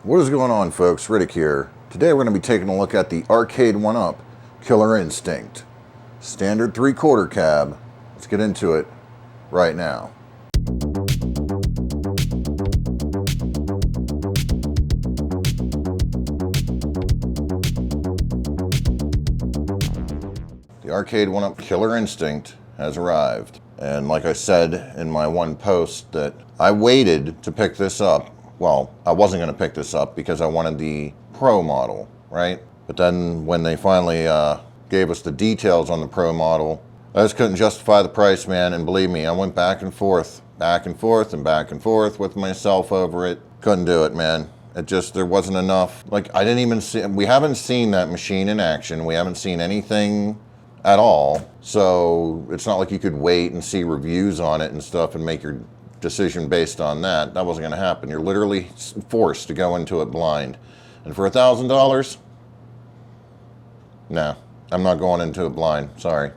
What is going on, folks? Riddick here. Today we're going to be taking a look at the Arcade1Up Killer Instinct. Standard 3/4 cab. Let's get into it right now. The Arcade1Up Killer Instinct has arrived. And like I said in my one post that I waited to pick this up. Well, I wasn't going to pick this up because I wanted the Pro model, right? But then when they finally gave us the details on the Pro model, I just couldn't justify the price, man. And believe me, I went back and forth with myself over it. Couldn't do it, man. It just, there wasn't enough. Like, I didn't even see, we haven't seen that machine in action. We haven't seen anything at all. So it's not like you could wait and see reviews on it and stuff and make your decision based on that. That wasn't going to happen. You're literally forced to go into it blind. And for $1,000, no, I'm not going into it blind. Sorry.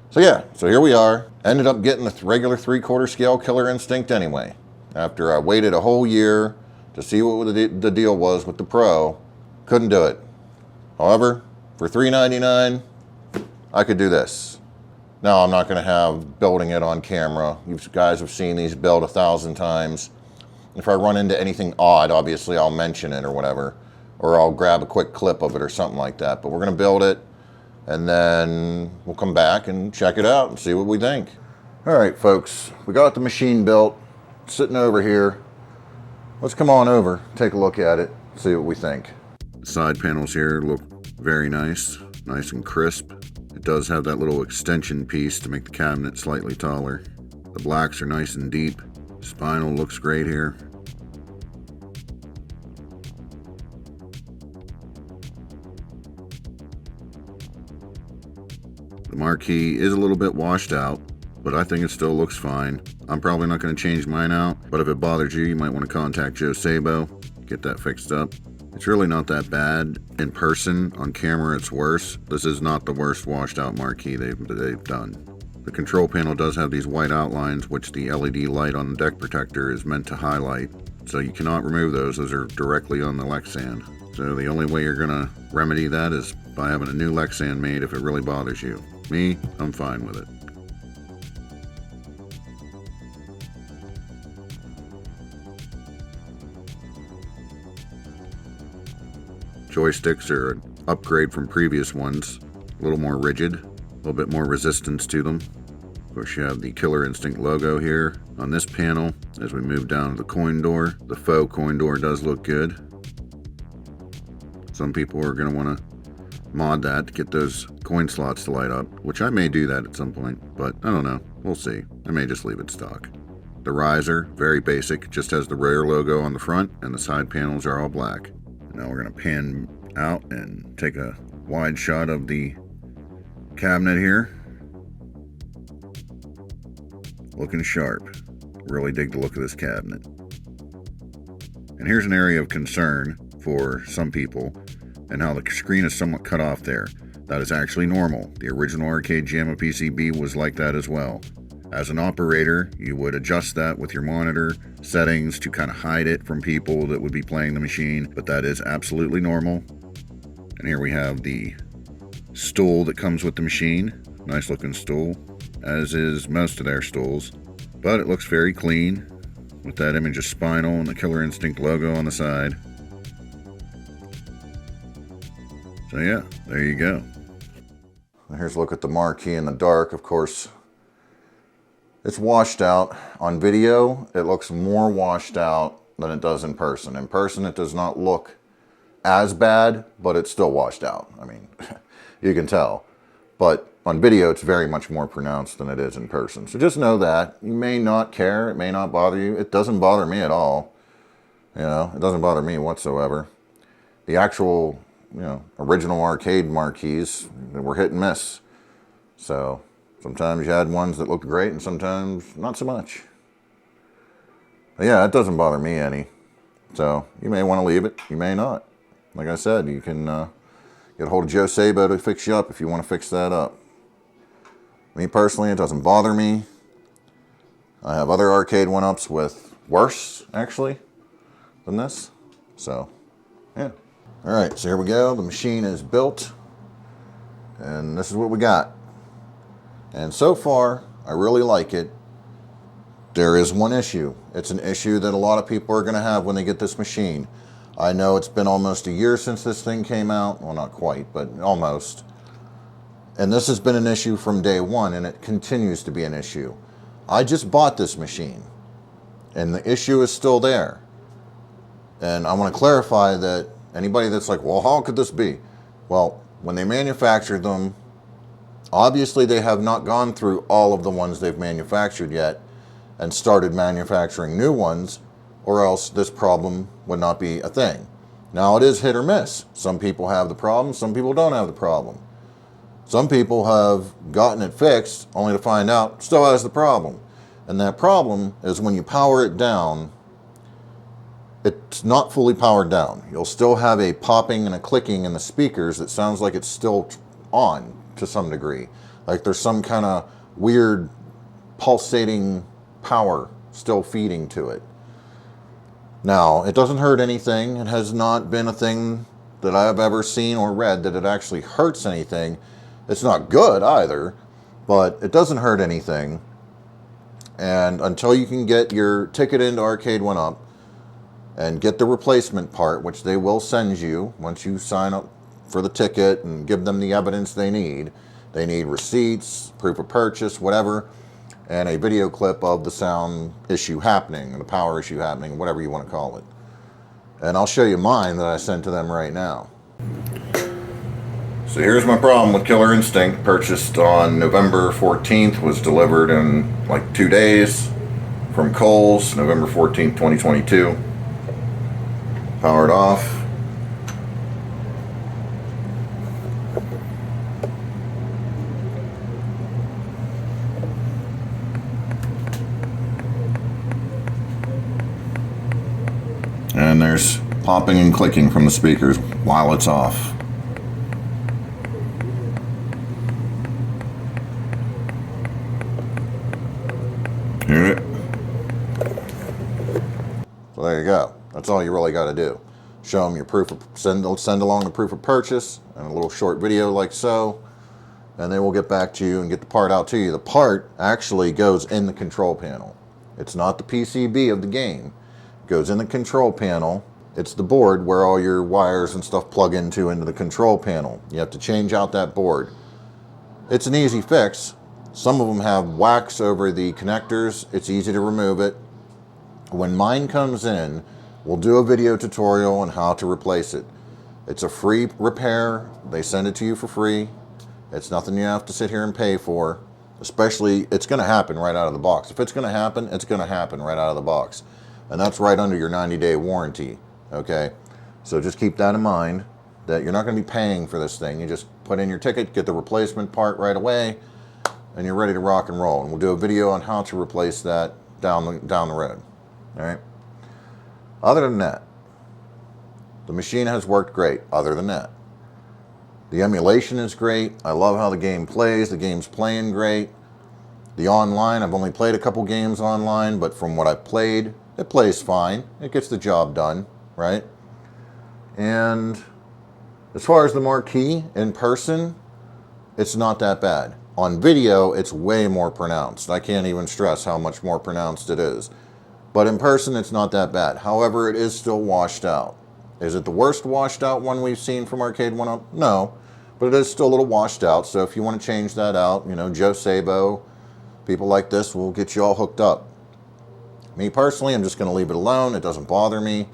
So yeah, so here we are. Ended up getting the regular 3/4 scale Killer Instinct anyway. After I waited a whole year to see what the deal was with the Pro, couldn't do it. However, for $399, I could do this. Now, I'm not going to have building it on camera. You guys have seen these build 1,000 times. If I run into anything odd, obviously I'll mention it or whatever. Or I'll grab a quick clip of it or something like that. But we're going to build it, and then we'll come back and check it out and see what we think. All right, folks. We got the machine built, sitting over here. Let's come on over, take a look at it, see what we think. Side panels here look very nice and crisp. It does have that little extension piece to make the cabinet slightly taller. The blacks are nice and deep. Spinal looks great here. The marquee is a little bit washed out, but I think it still looks fine. I'm probably not going to change mine out, but if it bothers you, you might want to contact Joe Sabo, get that fixed up. It's really not that bad. In person, on camera, it's worse. This is not the worst washed out marquee they've done. The control panel does have these white outlines, which the LED light on the deck protector is meant to highlight. So you cannot remove those. Those are directly on the Lexan. So the only way you're gonna remedy that is by having a new Lexan made if it really bothers you. Me, I'm fine with it. Joysticks are an upgrade from previous ones. A little more rigid, a little bit more resistance to them. Of course, you have the Killer Instinct logo here on this panel. As we move down to the coin door, the faux coin door does look good. Some people are going to want to mod that to get those coin slots to light up, which I may do that at some point, but I don't know. We'll see. I may just leave it stock. The riser, very basic, just has the Rare logo on the front, and the side panels are all black. Now we're going to pan out and take a wide shot of the cabinet here. Looking sharp. Really dig the look of this cabinet. And here's an area of concern for some people and how the screen is somewhat cut off there. That is actually normal. The original Arcade JAMA PCB was like that as well. As an operator, you would adjust that with your monitor settings to kind of hide it from people that would be playing the machine, but that is absolutely normal. And here we have the stool that comes with the machine. Nice looking stool, as is most of their stools. But it looks very clean with that image of Spinal and the Killer Instinct logo on the side. So yeah, there you go. Here's a look at the marquee in the dark. Of course, it's washed out. On video, it looks more washed out than it does in person. In person, it does not look as bad, but it's still washed out. I mean, you can tell. But on video, it's very much more pronounced than it is in person. So just know that. You may not care. It may not bother you. It doesn't bother me at all. You know, it doesn't bother me whatsoever. The actual, original arcade marquees, they were hit and miss. So sometimes you had ones that looked great and sometimes not so much. But yeah, it doesn't bother me any. So you may want to leave it. You may not. Like I said, you can get a hold of Joe Sabo to fix you up if you want to fix that up. Me personally, it doesn't bother me. I have other Arcade1Ups with worse, actually, than this. So Yeah. All right, so here we go. The machine is built, and this is what we got. And so far, I really like it. There is one issue. It's an issue that a lot of people are going to have when they get this machine. I know it's been almost a year since this thing came out. Well, not quite, but almost. And this has been an issue from day one, and it continues to be an issue. I just bought this machine, and the issue is still there. And I want to clarify that anybody that's like, well, how could this be? Well, when they manufactured them, obviously they have not gone through all of the ones they've manufactured yet and started manufacturing new ones, or else this problem would not be a thing. Now, it is hit or miss. Some people have the problem, some people don't have the problem. Some people have gotten it fixed only to find out it still has the problem. And that problem is when you power it down, it's not fully powered down. You'll still have a popping and a clicking in the speakers that sounds like it's still on to some degree. Like there's some kind of weird pulsating power still feeding to it. Now, it doesn't hurt anything. It has not been a thing that I have ever seen or read that it actually hurts anything. It's not good either, but it doesn't hurt anything. And until you can get your ticket into Arcade1Up and get the replacement part, which they will send you once you sign up for the ticket and give them the evidence they need. They need receipts, proof of purchase, whatever, and a video clip of the sound issue happening, the power issue happening, whatever you want to call it. And I'll show you mine that I sent to them right now. So here's my problem with Killer Instinct. Purchased on November 14th, was delivered in like 2 days from Kohl's, November 14th, 2022. Powered off. And there's popping and clicking from the speakers while it's off. Hear it? So there you go. That's all you really got to do. Show them your proof of, send along the proof of purchase and a little short video like so, and they will get back to you and get the part out to you. The part actually goes in the control panel. It's not the PCB of the game. It goes in the control panel. It's the board where all your wires and stuff plug into the control panel. You have to change out that board. It's an easy fix. Some of them have wax over the connectors. It's easy to remove it. When mine comes in, we'll do a video tutorial on how to replace it. It's a free repair. They send it to you for free. It's nothing you have to sit here and pay for. Especially, it's going to happen right out of the box. If it's going to happen, it's going to happen right out of the box. And that's right under your 90-day warranty. Okay? So just keep that in mind, that you're not going to be paying for this thing. You just put in your ticket, get the replacement part right away, and you're ready to rock and roll. And we'll do a video on how to replace that down the road. All right? Other than that, the machine has worked great. Other than that, the emulation is great. I love how the game plays. The game's playing great. The online, I've only played a couple games online, but from what I've played, it plays fine. It gets the job done, right? And as far as the marquee in person, it's not that bad. On video, it's way more pronounced. I can't even stress how much more pronounced it is. But in person, it's not that bad. However, it is still washed out. Is it the worst washed out one we've seen from Arcade1Up? No, but it is still a little washed out. So if you want to change that out, you know, Joe Sabo, people like this will get you all hooked up. Me personally, I'm just going to leave it alone. It doesn't bother me.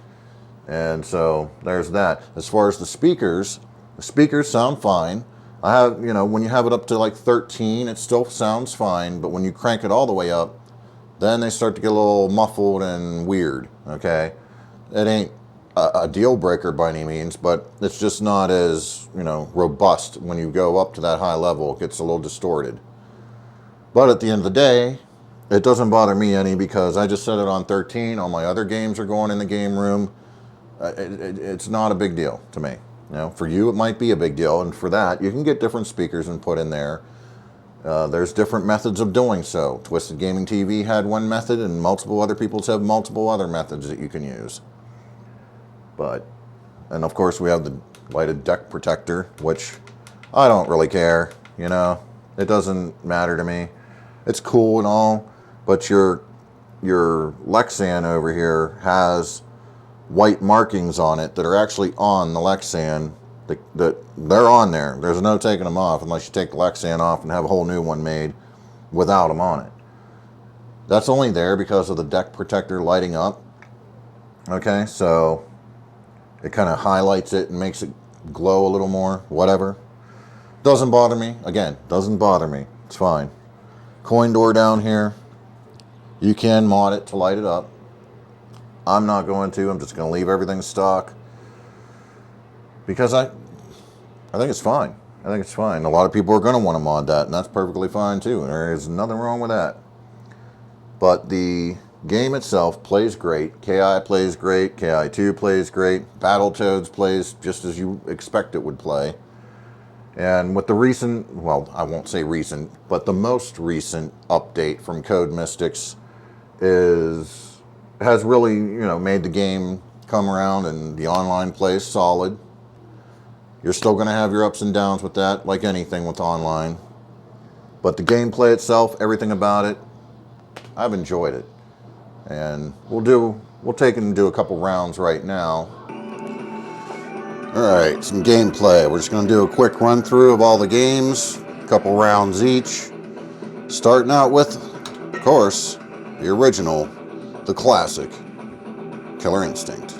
And so there's that. As far as the speakers sound fine. I have, you know, when you have it up to like 13, it still sounds fine. But when you crank it all the way up, then they start to get a little muffled and weird, okay? It ain't a deal breaker by any means, but it's just not as, you know, robust when you go up to that high level. It gets a little distorted. But at the end of the day, it doesn't bother me any because I just set it on 13. All my other games are going in the game room. It's not a big deal to me. You know, for you, it might be a big deal, and for that, you can get different speakers and put in there. There's different methods of doing so. Twisted Gaming TV had one method, and multiple other people have multiple other methods that you can use. But And of course we have the lighted deck protector, which I don't really care, you know. It doesn't matter to me. It's cool and all, but your Lexan over here has white markings on it that are actually on the Lexan. That they're on there. There's no taking them off unless you take the Lexan off and have a whole new one made without them on it. That's only there because of the deck protector lighting up. Okay, so it kind of highlights it and makes it glow a little more, whatever. Doesn't bother me. Again, doesn't bother me. It's fine. Coin door down here. You can mod it to light it up. I'm not going to. I'm just going to leave everything stock. Because I think it's fine. I think it's fine. A lot of people are going to want to mod that, and that's perfectly fine too. There is nothing wrong with that. But the game itself plays great. KI plays great. KI2 plays great. Battletoads plays just as you expect it would play. And with the recent, well, I won't say recent, but the most recent update from Code Mystics has really, you know, made the game come around, and the online play is solid. You're still going to have your ups and downs with that, like anything with online. But the gameplay itself, everything about it, I've enjoyed it. And we'll take it and do a couple rounds right now. Alright, some gameplay. We're just going to do a quick run through of all the games, a couple rounds each. Starting out with, of course, the original, the classic, Killer Instinct.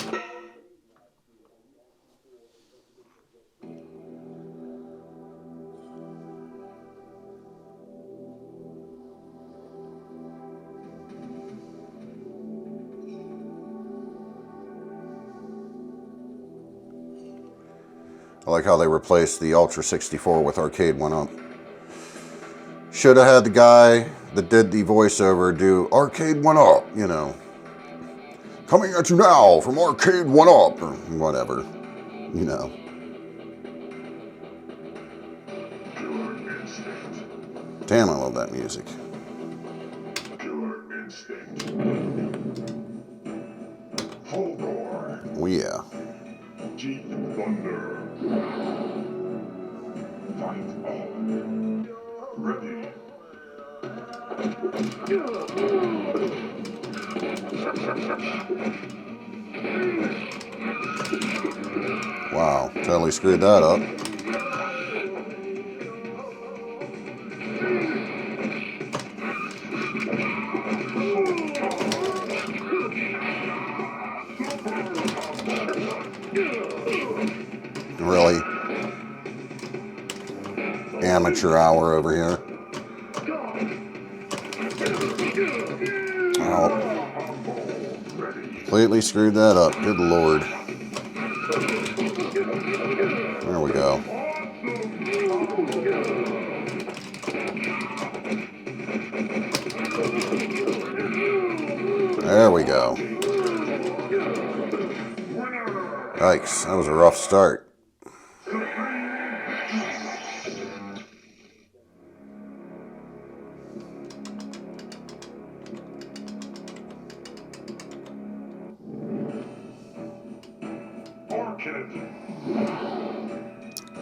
I like how they replaced the Ultra 64 with Arcade1Up. Should have had the guy that did the voiceover do Arcade1Up, you know. Coming at you now from Arcade1Up, or whatever, you know. Damn, I love that music. Killer Instinct. Full roar. Oh yeah. Deep thunder. Fight on. Ready. Wow, totally screwed that up. Really amateur hour over here. Oh, completely screwed that up. Good Lord. There we go. There we go. Yikes, that was a rough start.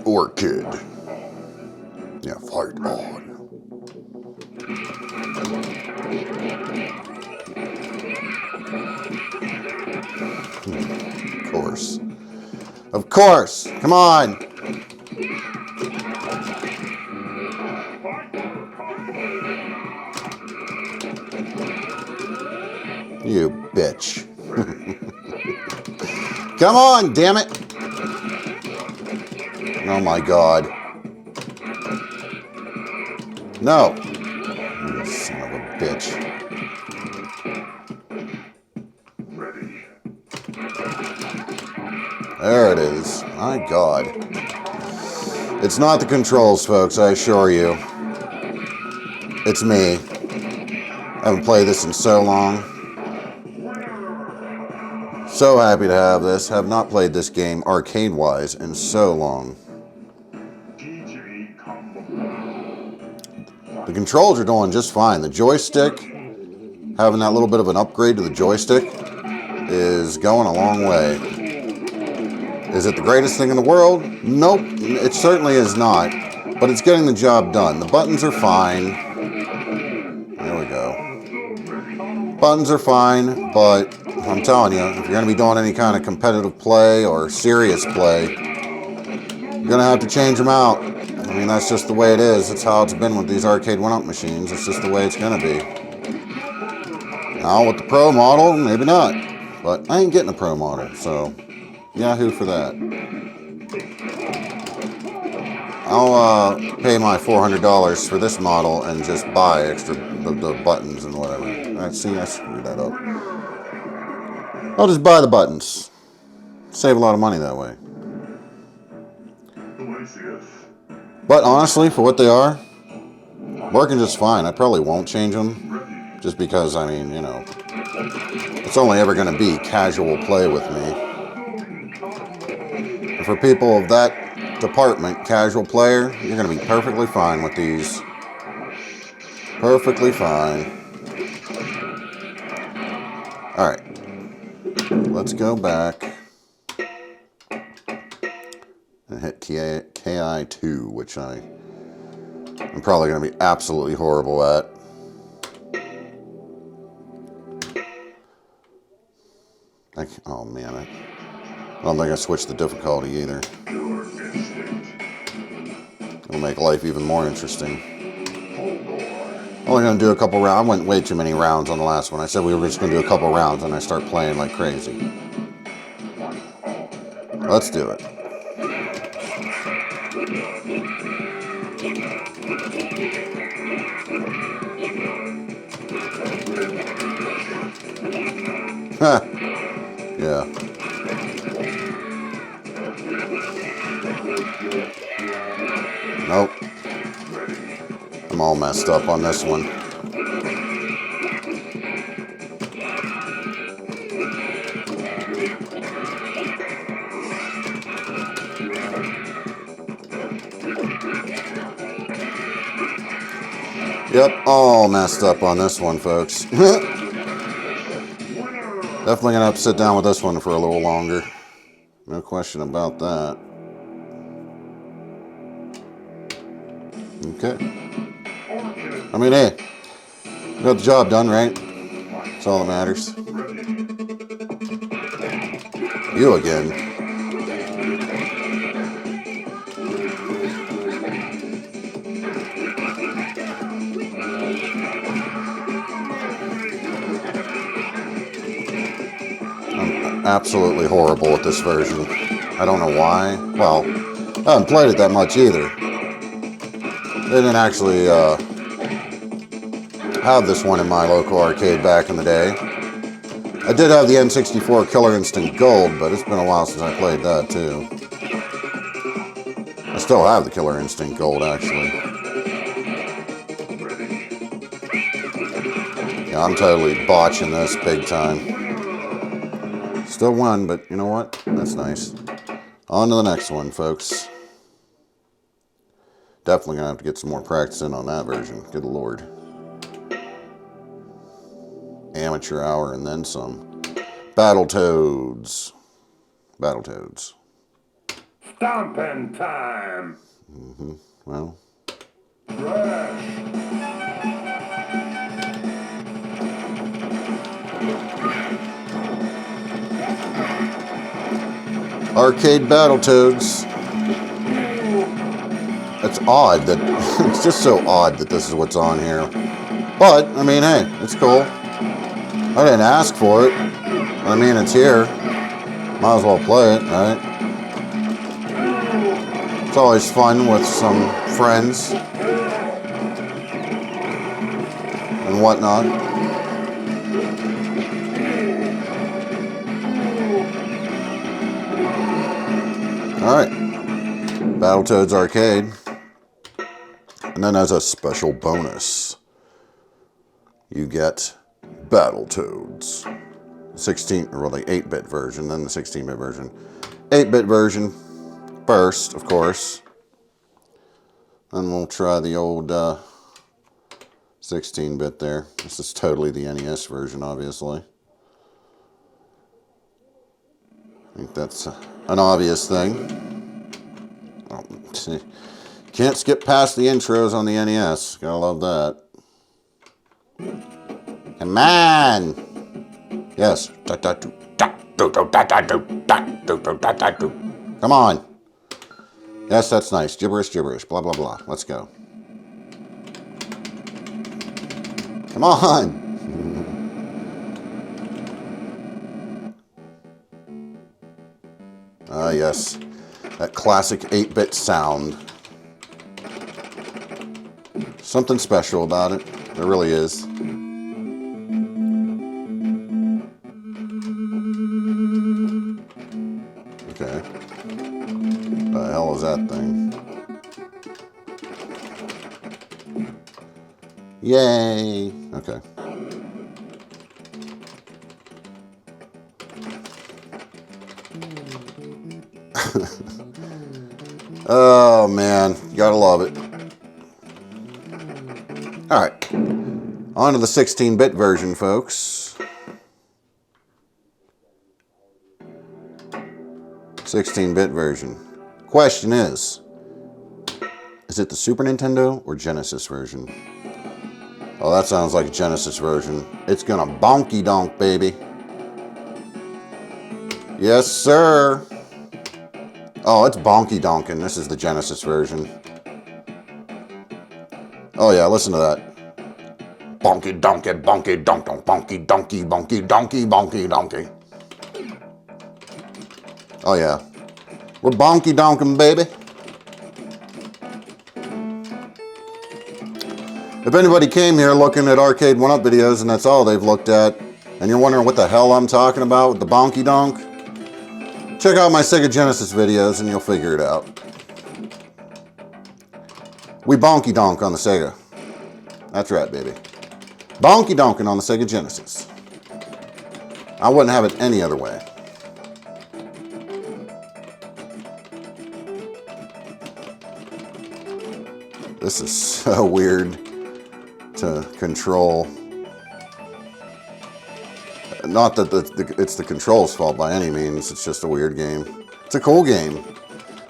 Orchid. Yeah, fight on. Of course. Of course. Come on. You bitch. Come on, damn it. Oh my God. No. You son of a bitch. There it is. My God. It's not the controls, folks, I assure you. It's me. I haven't played this in so long. So happy to have this. Have not played this game arcade-wise in so long. The controls are doing just fine. The joystick, having that little bit of an upgrade to the joystick, is going a long way. Is it the greatest thing in the world? Nope, it certainly is not. But it's getting the job done. The buttons are fine. There we go. Buttons are fine, but I'm telling you, if you're going to be doing any kind of competitive play or serious play, you're going to have to change them out. I mean, that's just the way it is. That's how it's been with these Arcade1Up machines. It's just the way it's going to be. Now, with the Pro model, maybe not. But I ain't getting a Pro model, so yahoo for that. I'll pay my $400 for this model and just buy extra the buttons and whatever. Alright, see, I screwed that up. I'll just buy the buttons. Save a lot of money that way. But honestly, for what they are, working just fine. I probably won't change them. Just because, I mean, you know, it's only ever going to be casual play with me. And for people of that department, casual player, you're going to be perfectly fine with these. Perfectly fine. Alright. Let's go back and hit KI2, which I'm probably going to be absolutely horrible at. Oh man, I don't think I switched the difficulty either. It'll make life even more interesting. Only going to do a couple rounds. I went way too many rounds on the last one. I said we were just going to do a couple rounds and I start playing like crazy. Let's do it. Yeah. Nope. I'm all messed up on this one. Yep, all messed up on this one, folks. Definitely gonna have to sit down with this one for a little longer. No question about that. Okay. I mean, hey, we got the job done, right? That's all that matters. You again. I'm absolutely horrible at this version. I don't know why. Well, I haven't played it that much either. They didn't actually have this one in my local arcade back in the day. I did have the N64 Killer Instinct Gold, but it's been a while since I played that too. I still have the Killer Instinct Gold, actually. Yeah, I'm totally botching this big time. Still won, but you know what? That's nice. On to the next one, folks. Definitely gonna have to get some more practice in on that version. Good lord. Amateur hour and then some. Battletoads. Battletoads. Stomping time. Well. Arcade Battletoads. It's odd that it's just so odd that this is what's on here. But I mean, hey, it's cool. I didn't ask for it. I mean, it's here. Might as well play it, right? It's always fun with some friends and whatnot. Alright. Battletoads Arcade. And then as a special bonus, you get Battletoads. 16, or really 8-bit version, then the 16-bit version. 8-bit version first, of course. Then we'll try the old 16-bit there. This is totally the NES version, obviously. I think that's an obvious thing. Oh, can't skip past the intros on the NES. Gotta love that. Come on! Yes. Come on! Yes, that's nice. Gibberish, gibberish. Blah, blah, blah. Let's go. Come on! Ah, yes. That classic 8-bit sound. Something special about it. There really is. Okay. What the hell is that thing? Yay! Okay. Oh man, you gotta love it. Alright, on to the 16-bit version, folks. 16-bit version. Question is it the Super Nintendo or Genesis version? Oh, that sounds like a Genesis version. It's gonna bonky donk, baby. Yes, sir. Oh, it's bonky donkin'. This is the Genesis version. Oh yeah, listen to that. Bonky donkey, bonky donk donk, bonky donkey, bonky donkey, bonky donkey. Oh yeah. We're bonky donkin', baby. If anybody came here looking at Arcade1Up videos and that's all they've looked at, and you're wondering what the hell I'm talking about with the bonky donk, check out my Sega Genesis videos and you'll figure it out. We bonky donk on the Sega. That's right, baby. Bonky donkin' on the Sega Genesis. I wouldn't have it any other way. This is so weird to control. Not that it's the control's fault by any means, it's just a weird game. It's a cool game.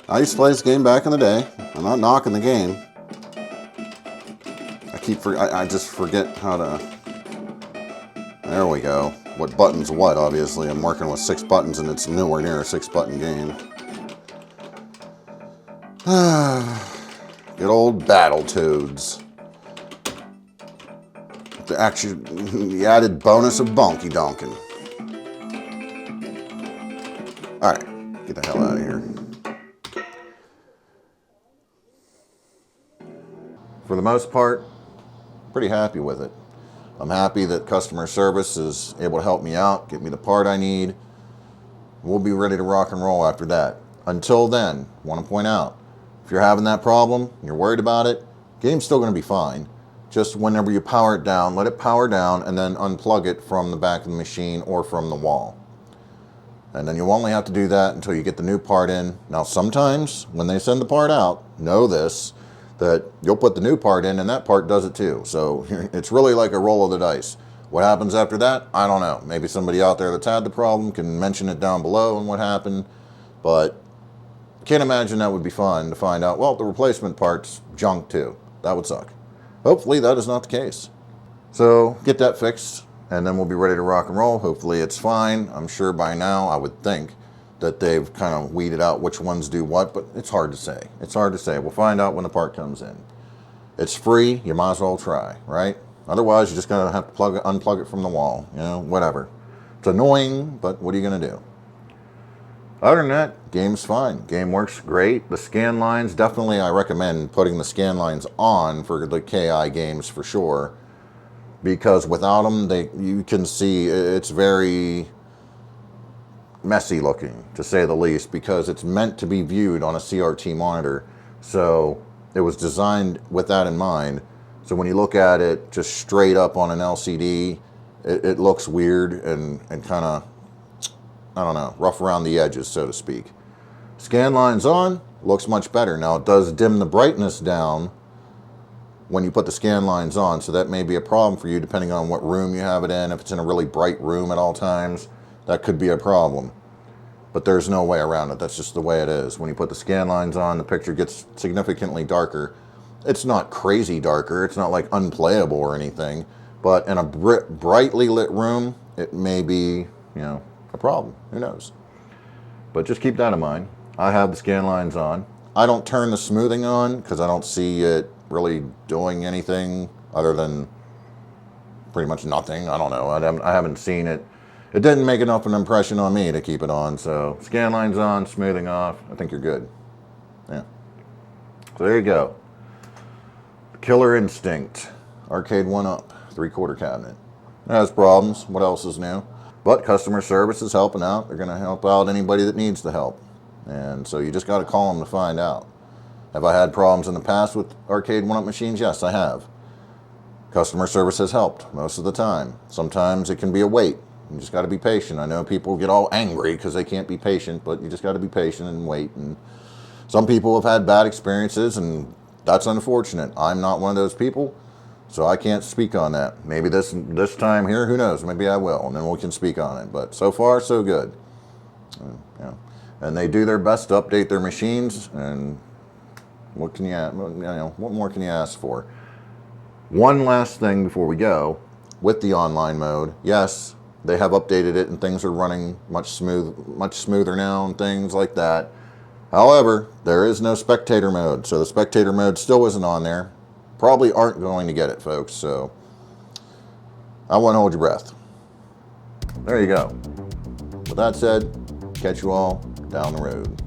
I used to play this game back in the day. I'm not knocking the game. I just forget how to... There we go. What button's what, obviously. I'm working with 6 buttons and it's nowhere near a 6-button game. Good old Battletoads. The added bonus of bonky donkin'. Alright, get the hell out of here. For the most part, pretty happy with it. I'm happy that customer service is able to help me out, get me the part I need. We'll be ready to rock and roll after that. Until then, want to point out, if you're having that problem, you're worried about it, game's still going to be fine. Just whenever you power it down, let it power down and then unplug it from the back of the machine or from the wall. And then you'll only have to do that until you get the new part in. Now sometimes when they send the part out, know this, that you'll put the new part in and that part does it too. So it's really like a roll of the dice. What happens after that? I don't know. Maybe somebody out there that's had the problem can mention it down below and what happened. But I can't imagine that would be fun to find out, well, the replacement part's junk too. That would suck. Hopefully that is not the case. So get that fixed and then we'll be ready to rock and roll. Hopefully it's fine. I'm sure by now, I would think, that they've kind of weeded out which ones do what, but it's hard to say. It's hard to say. We'll find out when the part comes in. It's free, you might as well try, right? Otherwise, you're just gonna have to unplug it from the wall, you know, whatever. It's annoying, but what are you gonna do? Other than that, game's fine. Game works great. The scan lines, definitely I recommend putting the scan lines on for the KI games for sure, because without them, you can see it's very messy looking, to say the least, because it's meant to be viewed on a CRT monitor. So it was designed with that in mind. So when you look at it just straight up on an LCD, it looks weird and kind of, I don't know, rough around the edges, so to speak. Scan lines on, looks much better. Now it does dim the brightness down when you put the scan lines on, so that may be a problem for you depending on what room you have it in. If it's in a really bright room at all times, that could be a problem. but there's no way around it. That's just the way it is. When you put the scan lines on, the picture gets significantly darker. It's not crazy darker. It's not like unplayable or anything, but in a brightly lit room, it may be, you know, a problem. Who knows? But just keep that in mind. I have the scan lines on. I don't turn the smoothing on because I don't see it really doing anything other than pretty much nothing. I don't know. I haven't seen it. It didn't make enough of an impression on me to keep it on. So scan lines on, smoothing off. I think you're good. Yeah. So there you go. Killer Instinct Arcade1Up 3/4 cabinet. It has problems. What else is new? But customer service is helping out. They're going to help out anybody that needs the help. And so you just got to call them to find out. Have I had problems in the past with Arcade1Up machines? Yes, I have. Customer service has helped most of the time. Sometimes it can be a wait. You just got to be patient. I know people get all angry because they can't be patient, but you just got to be patient and wait. And some people have had bad experiences, and that's unfortunate. I'm not one of those people, so I can't speak on that. Maybe this time here, who knows? Maybe I will, and then we can speak on it. But so far, so good. Yeah. And they do their best to update their machines. And what can what more can you ask for? One last thing before we go, with the online mode, yes, they have updated it and things are running much smoother now and things like that. However, there is no spectator mode, so the spectator mode still isn't on there. Probably aren't going to get it, folks, so I won't hold your breath. There you go. With that said, catch you all down the road.